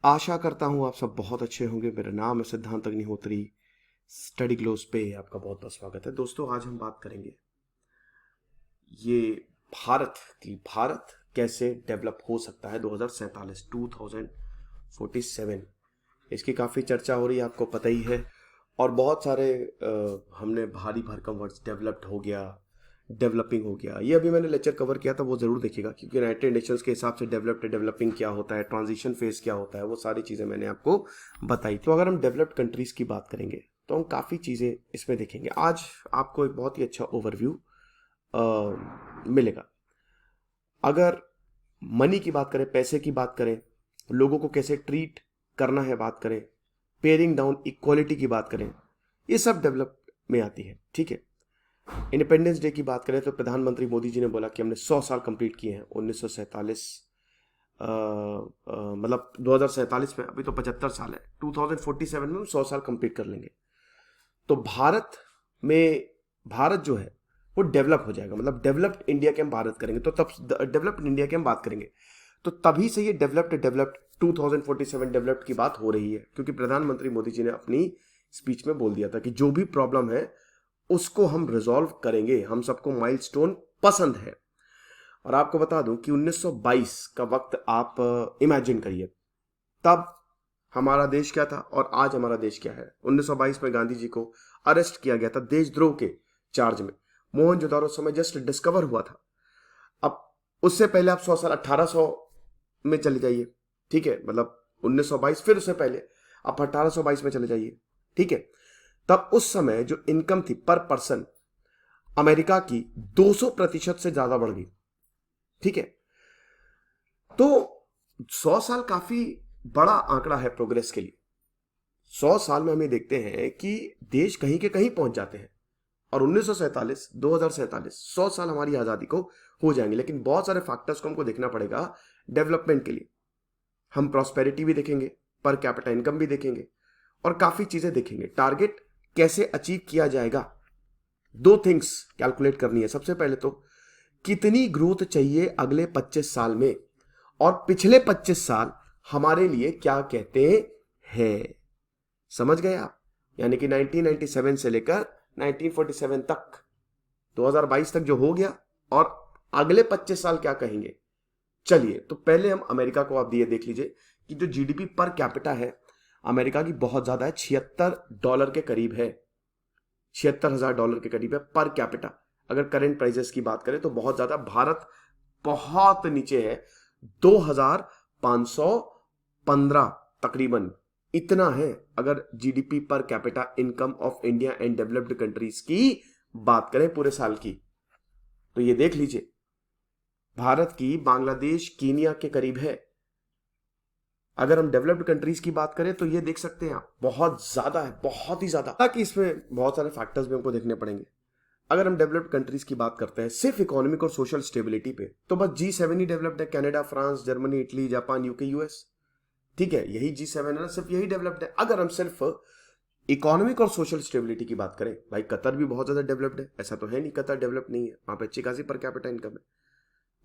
आशा करता हूँ आप सब बहुत अच्छे होंगे। मेरा नाम है सिद्धांत अग्निहोत्री। स्टडी ग्लोस पे आपका बहुत बहुत स्वागत है। दोस्तों, आज हम बात करेंगे ये भारत कैसे डेवलप हो सकता है 2047 इसकी काफ़ी चर्चा हो रही है, आपको पता ही है। और बहुत सारे हमने भारी भरकम वर्ड्स, डेवलप्ड हो गया, डेवलपिंग हो गया, ये अभी मैंने लेक्चर कवर किया था, वो ज़रूर देखिएगा, क्योंकि यूनाइटेड नेशंस के हिसाब से डेवलप्ड डेवलपिंग क्या होता है, ट्रांजिशन फेज क्या होता है, वो सारी चीज़ें मैंने आपको बताई। तो अगर हम डेवलप्ड कंट्रीज़ की बात करेंगे तो हम काफ़ी चीज़ें इसमें देखेंगे। आज आपको एक बहुत ही अच्छा ओवरव्यू मिलेगा। अगर मनी की बात करें, पैसे की बात करें, लोगों को कैसे ट्रीट करना है बात करें, पेयरिंग डाउन इक्वालिटी की बात करें, ये सब डेवलप में आती है। ठीक है। इंडिपेंडेंस डे की बात करें तो प्रधानमंत्री मोदी जी ने बोला कि हमने 100 साल कंप्लीट किए हैं। 1947 मतलब 2047 में, अभी तो 75 साल है, 2047 में हम 100 साल कंप्लीट कर लेंगे। तो भारत जो है वो डेवलप हो जाएगा, मतलब डेवलप्ड इंडिया के हम बात करेंगे, तो तब डेवलप्ड इंडिया की हम बात करेंगे, तो तभी से ये डेवलप्ड 2047 डेवलप्ड की बात हो रही है, क्योंकि प्रधानमंत्री मोदी जी ने अपनी स्पीच में बोल दिया था कि जो भी प्रॉब्लम है उसको हम रिजॉल्व करेंगे, हम सबको माइलस्टोन पसंद है। और आपको बता दूं कि 1922 का वक्त आप इमेजिन करिए, तब हमारा देश क्या था और आज हमारा देश क्या है। 1922 में गांधी जी को अरेस्ट किया गया था देशद्रोह के चार्ज में। मोहनजोदारो समय जस्ट डिस्कवर हुआ था। अब उससे पहले आप 100 साल 1800 में चले जाइए, ठीक है, मतलब 1922, फिर उससे पहले आप 1822 में चले जाइए, ठीक है। तब उस समय जो इनकम थी पर पर्सन अमेरिका की 200% से ज्यादा बढ़ गई, ठीक है। तो 100 साल काफी बड़ा आंकड़ा है प्रोग्रेस के लिए। 100 साल में हम ये देखते हैं कि देश कहीं के कहीं पहुंच जाते हैं। और 1947 2047 100 साल हमारी आजादी को हो जाएंगे, लेकिन बहुत सारे फैक्टर्स को हमको देखना पड़ेगा डेवलपमेंट के लिए। हम प्रॉस्पेरिटी भी देखेंगे, पर कैपिटा इनकम भी देखेंगे, और काफी चीजें देखेंगे। टारगेट कैसे अचीव किया जाएगा, दो थिंग्स कैलकुलेट करनी है। सबसे पहले तो कितनी ग्रोथ चाहिए अगले 25 साल में, और पिछले 25 साल हमारे लिए क्या कहते हैं। समझ गए आप? यानी कि 1997 से लेकर 1947 तक, 2022 तक जो हो गया, और अगले 25 साल क्या कहेंगे। चलिए, तो पहले हम अमेरिका को आप दिए देख लीजिए कि जो जीडीपी पर कैपिटा है अमेरिका की बहुत ज्यादा है, $76 के करीब है, $76,000 के करीब है पर कैपिटा। अगर करंट प्राइसेस की बात करें तो बहुत ज्यादा, भारत बहुत नीचे है, 2,515 तकरीबन, इतना है। अगर GDP per capita income of India and developed countries की बात करें पूरे साल की, तो ये देख लीजिए, भारत की बांग्लादेश कीनिया के करीब है। अगर हम डेवलप्ड कंट्रीज की बात करें तो ये देख सकते हैं आप, बहुत ज्यादा है, बहुत ही ज्यादा। ताकि इसमें बहुत सारे फैक्टर्स भी हमको देखने पड़ेंगे। अगर हम डेवलप्ड कंट्रीज की बात करते हैं सिर्फ इकोनॉमिक और सोशल स्टेबिलिटी पे, तो बस G7 ही डेवलप्ड है। Canada, France, Germany, Italy, Japan, UK, US, ठीक है, यही G7 है ना, सिर्फ यही डेवलप्ड है। अगर हम सिर्फ इकोनॉमिक और सोशल स्टेबिलिटी की बात करें, भाई कतर भी बहुत ज्यादा डेवलप्ड है, ऐसा तो है नहीं कतर डेवलप्ड नहीं है, वहां पे अच्छी खासी पर कैपिटा इनकम है।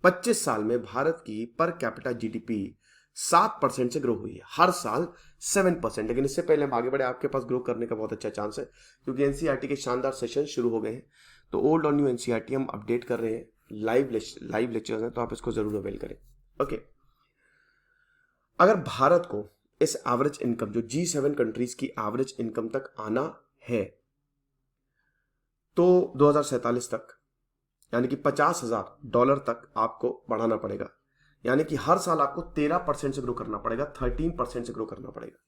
25 साल में भारत की पर कैपिटा जीडीपी 7% से ग्रो हुई है, हर साल 7%। लेकिन इससे पहले हम आगे बढ़े, आपके पास ग्रो करने का बहुत अच्छा चांस है, क्योंकि एनसीईआरटी के शानदार सेशन शुरू हो गए हैं। तो ओल्ड और न्यू एनसीईआरटी हम अपडेट कर रहे हैं, लाइव लेक्चर्स हैं, तो आप इसको जरूर अवेल करें। ओके। अगर भारत को इस एवरेज इनकम, जो G7 कंट्रीज की एवरेज इनकम तक आना है, तो 2047 तक, यानी कि $50,000 तक आपको बढ़ाना पड़ेगा। यानी कि हर साल आपको 13% से ग्रो करना पड़ेगा, 13% से ग्रो करना पड़ेगा,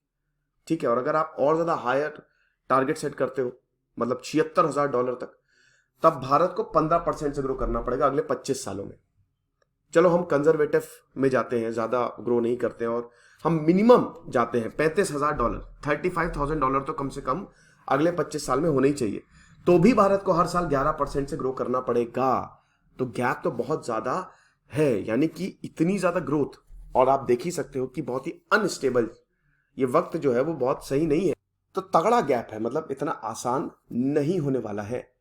ठीक है। और अगर आप और ज्यादा हायर टारगेट सेट करते हो, मतलब $76,000 तक, तब भारत को 15% से ग्रो करना पड़ेगा अगले 25 सालों में। चलो हम कंजर्वेटिव में जाते हैं, ज्यादा ग्रो नहीं करते हैं, और हम मिनिमम जाते हैं $35,000, $35,000 तो कम से कम अगले 25 साल में होने ही चाहिए। तो भी भारत को हर साल 11% से ग्रो करना पड़ेगा। तो गैप तो बहुत ज्यादा है, यानी कि इतनी ज्यादा ग्रोथ, और आप देख ही सकते हो कि बहुत ही अनस्टेबल ये वक्त जो है वो बहुत सही नहीं है। तो तगड़ा गैप है, मतलब इतना आसान नहीं होने वाला है।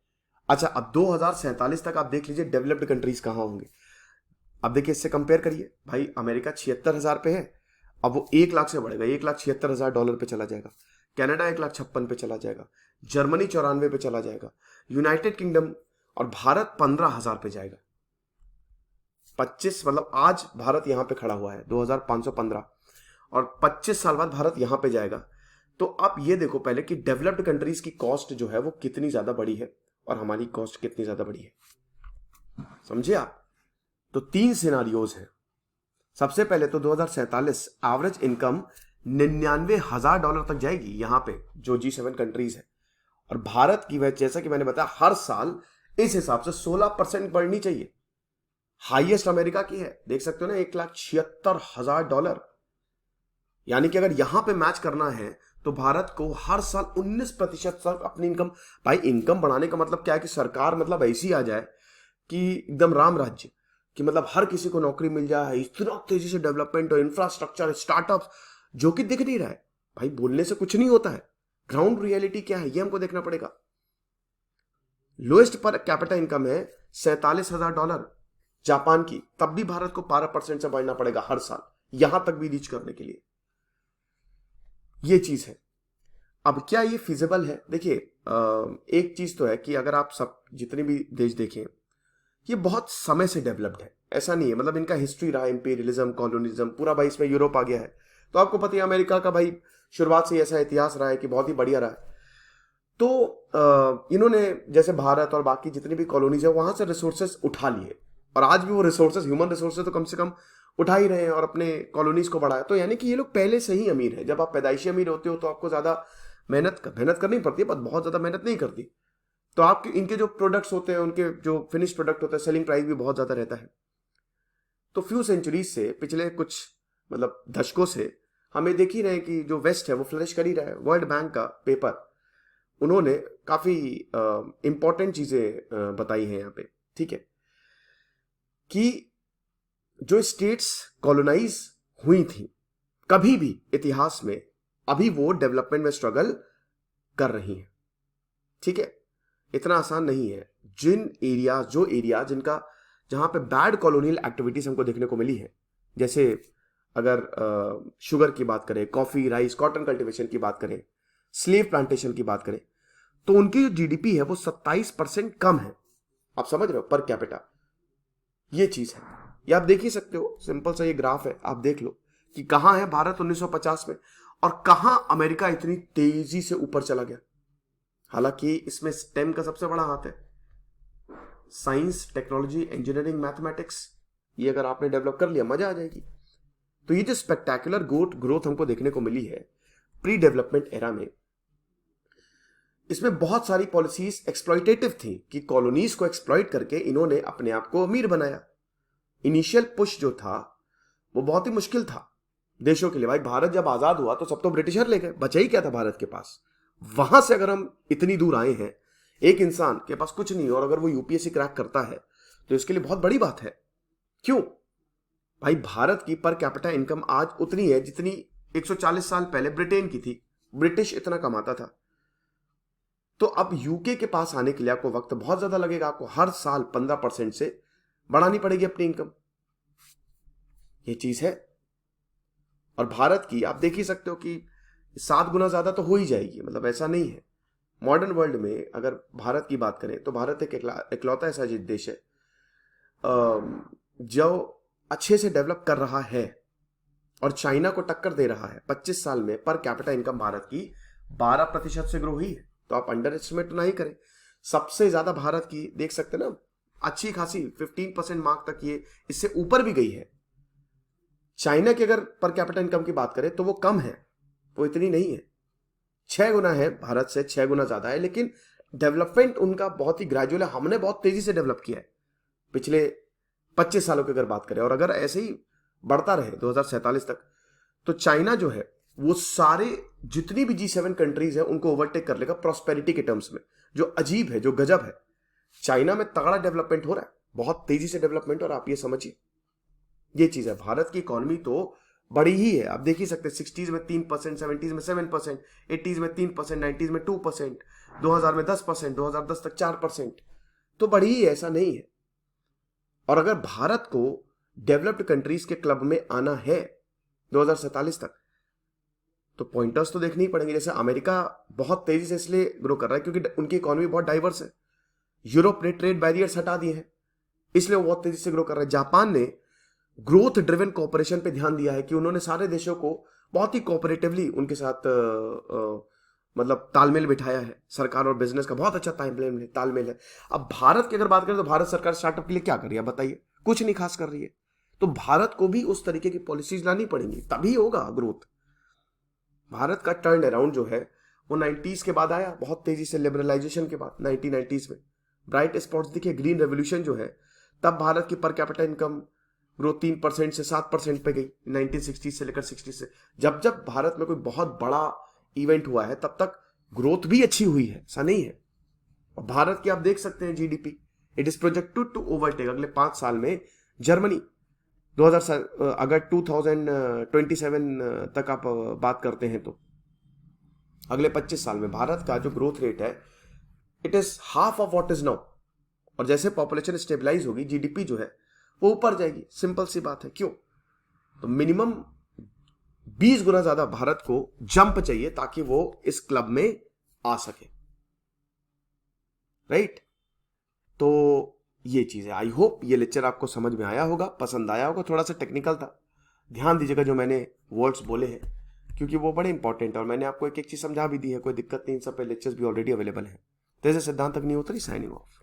अच्छा, अब 2047 तक आप देख लीजिए डेवलप्ड कंट्रीज कहां होंगे। अब देखिए, इससे कंपेयर करिए भाई, अमेरिका 76,000 पे है, अब वो 1 लाख से बढ़ेगा, $1,76,000 पे चला जाएगा। कनाडा 1,56,000 पे चला जाएगा। जर्मनी 94 पे चला जाएगा। यूनाइटेड किंगडम और भारत 15,000 पे जाएगा। 25 मतलब आज भारत यहां पे खड़ा हुआ है 2515 और 25 साल बाद भारत यहां पे जाएगा। तो आप ये देखो पहले कि डेवलप्ड कंट्रीज की कॉस्ट जो है वो कितनी ज्यादा बड़ी है और हमारी कॉस्ट कितनी ज्यादा बड़ी है, समझे आप। तो 3 सिनारियोज हैं। सबसे पहले तो 2047 एवरेज इनकम $99,000 तक जाएगी यहां पे जो G7 कंट्रीज है, और भारत की वह जैसा कि मैंने बताया हर साल इस हिसाब से 16% बढ़नी चाहिए। हाईएस्ट अमेरिका की है, देख सकते हो ना, $1,76,000। यानी कि अगर यहां पे मैच करना है तो भारत को हर साल 19% तक अपनी इनकम, भाई इनकम बढ़ाने का मतलब क्या है कि सरकार मतलब ऐसी आ जाए कि एकदम राम राज्य, कि मतलब हर किसी को नौकरी मिल जाए, इतना तेजी से डेवलपमेंट और इंफ्रास्ट्रक्चर स्टार्टअप्स, जो कि दिख नहीं रहा है। भाई बोलने से कुछ नहीं होता है, ग्राउंड रियलिटी क्या है ये हमको देखना पड़ेगा। लोएस्ट पर कैपिटा इनकम है $47,000 जापान की, तब भी भारत को 12% से बढ़ना पड़ेगा हर साल यहां तक भी रीच करने के लिए। ये चीज है। अब क्या ये फिजिबल है? देखिए एक चीज तो है कि अगर आप सब जितने भी देश देखें ये बहुत समय से डेवलप्ड है, ऐसा नहीं है, मतलब इनका हिस्ट्री रहा, इंपीरियलिज्म, कॉलोनिज्म पूरा, भाई इसमें यूरोप आ गया है। तो आपको पता है अमेरिका का भाई शुरुआत से ऐसा इतिहास रहा है कि बहुत ही बढ़िया रहा है। तो इन्होंने जैसे भारत और बाकी जितनी भी कॉलोनीज है वहां से रिसोर्सेस उठा लिए, और आज भी वो रिसोर्सेस, ह्यूमन रिसोर्सेस तो कम से कम उठा ही रहे हैं और अपने कॉलोनीज को बढ़ाया। तो यानी कि ये लोग पहले से ही अमीर है। जब आप पैदाइशी अमीर होते हो तो आपको ज्यादा मेहनत करनी पड़ती है, पर बहुत ज्यादा मेहनत नहीं करती। तो आपके इनके जो प्रोडक्ट्स होते हैं, उनके जो फिनिश प्रोडक्ट होता है, सेलिंग प्राइस भी बहुत ज्यादा रहता है। तो फ्यू सेंचुरीज से, पिछले कुछ मतलब दशकों से हमें देख ही रहे हैं कि जो वेस्ट है वो फ्लरिश कर ही रहा है। वर्ल्ड बैंक का पेपर, उन्होंने काफी इंपॉर्टेंट चीजें बताई हैं यहाँ पे, ठीक है, कि जो स्टेट्स कॉलोनाइज हुई थी कभी भी इतिहास में, अभी वो डेवलपमेंट में स्ट्रगल कर रही हैं, ठीक है। इतना आसान नहीं है। जो एरिया जिनका, जहां पे बैड कॉलोनियल एक्टिविटीज हमको देखने को मिली है, जैसे अगर शुगर की बात करें, कॉफी, राइस, कॉटन कल्टीवेशन की बात करें, स्लेव प्लांटेशन की बात करें, तो उनकी जो जीडीपी है वो 27% कम है। आप समझ रहे हो, पर कैपिटा। ये चीज है, ये आप देख ही सकते हो, सिंपल सा ये ग्राफ है, आप देख लो कि कहां है भारत 1950 में और कहां अमेरिका इतनी तेजी से ऊपर चला गया। हालांकि इसमें स्टेम का सबसे बड़ा हाथ है, साइंस, टेक्नोलॉजी, इंजीनियरिंग, मैथमेटिक्स, ये अगर आपने डेवलप कर लिया मजा आ जाएगी। तो ये जो स्पेक्टेकुलर ग्रोथ हमको देखने को मिली है प्री डेवलपमेंट एरा में, इसमें बहुत सारी पॉलिसीज एक्सप्लॉइटेटिव थी कि कॉलोनीज को एक्सप्लॉइट करके इन्होंने अपने आप को अमीर बनाया। इनिशियल पुश जो था वो बहुत ही मुश्किल था देशों के लिए। भाई भारत जब आजाद हुआ तो सब तो ब्रिटिशर ले गए, बचा ही क्या था भारत के पास। वहां से अगर हम इतनी दूर आए हैं, एक इंसान के पास कुछ नहीं और अगर वो यूपीएससी क्रैक करता है तो इसके लिए बहुत बड़ी बात है। क्यों? भाई भारत की पर कैपिटा इनकम आज उतनी है जितनी 140 साल पहले ब्रिटेन की थी। ब्रिटिश इतना कमाता था। तो अब यूके के पास आने के लिए आपको वक्त बहुत ज्यादा लगेगा। आपको हर साल 15% से बढ़ानी पड़ेगी अपनी इनकम, ये चीज है। और भारत की आप देख ही सकते हो कि 7 गुना ज्यादा तो हो ही जाएगी, मतलब ऐसा नहीं है। मॉडर्न वर्ल्ड में अगर भारत की बात करें तो भारत एक इकलौता ऐसा देश है जो अच्छे से डेवलप कर रहा है और चाइना को टक्कर दे रहा है। 25 साल में पर कैपिटा इनकम भारत की 12% से ग्रो हुई है। तो आप अंडर एस्टिमेट नहीं करें। सबसे ज्यादा भारत की देख सकते ना, अच्छी खासी 15% मार्क तक ये इससे ऊपर भी गई है। चाइना की अगर पर कैपिटा इनकम की बात करें तो वो कम है, वो इतनी नहीं है, 6 गुना है, भारत से 6 गुना ज्यादा है। लेकिन डेवलपमेंट उनका बहुत ही ग्रेजुअल है। हमने बहुत तेजी से डेवलप किया है पिछले 25 सालों की अगर बात करें, और अगर ऐसे ही बढ़ता रहे 2047 तक तो चाइना जो है वो सारे जितनी भी G7 कंट्रीज है उनको ओवरटेक कर लेगा प्रॉस्पेरिटी के टर्म्स में। जो अजीब है, जो गजब है, चाइना में तगड़ा डेवलपमेंट हो रहा है, बहुत तेजी से डेवलपमेंट। और आप ये समझिए, ये चीज है। भारत की इकोनॉमी तो बड़ी ही है, आप देख ही सकते हैं। 60s में 3%, 70s में 7%, 80s में 3%, 90s में 2%, 2000 में 10%, 2010 तक 4%, तो बड़ी ही है, ऐसा नहीं है। और अगर भारत को डेवलप्ड कंट्रीज के क्लब में आना है 2047 तक। तो पॉइंटर्स तो देखने ही पड़ेंगे। जैसे अमेरिका बहुत तेजी से इसलिए ग्रो कर रहा है क्योंकि उनकी इकोनॉमी बहुत डाइवर्स है। यूरोप ने ट्रेड बैरियर्स हटा दिए हैं, इसलिए वो बहुत तेजी से ग्रो कर रहा है। जापान ने ग्रोथ ड्रिवन कोऑपरेशन पे ध्यान दिया है कि उन्होंने सारे देशों को बहुत ही कोऑपरेटिवली उनके साथ मतलब तालमेल बिठाया है। सरकार और बिजनेस का बहुत अच्छा तालमेल है। अब भारत की अगर बात करें तो भारत सरकार स्टार्टअप के लिए क्या कर रही है बताइए? कुछ नहीं खास कर रही है। तो भारत को भी उस तरीके की पॉलिसीज लानी पड़ेंगी, तभी होगा ग्रोथ। भारत का टर्न अराउंड जो है वो 90s के बाद आया, बहुत तेजी से लिबरलाइजेशन के बाद 1990s में। ब्राइट स्पॉट्स देखिए, ग्रीन रेवोल्यूशन जो है, तब भारत की पर कैपिटा इनकम ग्रोथ 3% से 7% पे गई 1960 से लेकर 60 से। जब जब भारत में कोई बहुत बड़ा इवेंट हुआ है तब तक ग्रोथ भी अच्छी हुई है, ऐसा नहीं है। और भारत की आप देख सकते हैं GDP, it is projected to overtake अगले 5 साल में जर्मनी। 2000 अगर 2027 तक आप बात करते हैं तो अगले 25 साल में भारत का जो ग्रोथ रेट है it is half of what is now. और जैसे पॉपुलेशन स्टेबलाइज होगी, जीडीपी जो है वो ऊपर जाएगी। सिंपल सी बात है। क्यों? तो मिनिमम 20 गुना ज्यादा भारत को जंप चाहिए ताकि वो इस क्लब में आ सके, राइट? तो ये चीज है। आई होप ये लेक्चर आपको समझ में आया होगा, पसंद आया होगा। थोड़ा सा टेक्निकल था, ध्यान दीजिएगा जो मैंने वर्ड्स बोले हैं क्योंकि वो बड़े इंपॉर्टेंट है और मैंने आपको एक एक चीज समझा भी दी है। कोई दिक्कत नहीं, इन सब पे लेक्चर्स भी ऑलरेडी अवेलेबल है। तो ऐसे सिद्धांत अग्निहोत्री साइनिंग ऑफ।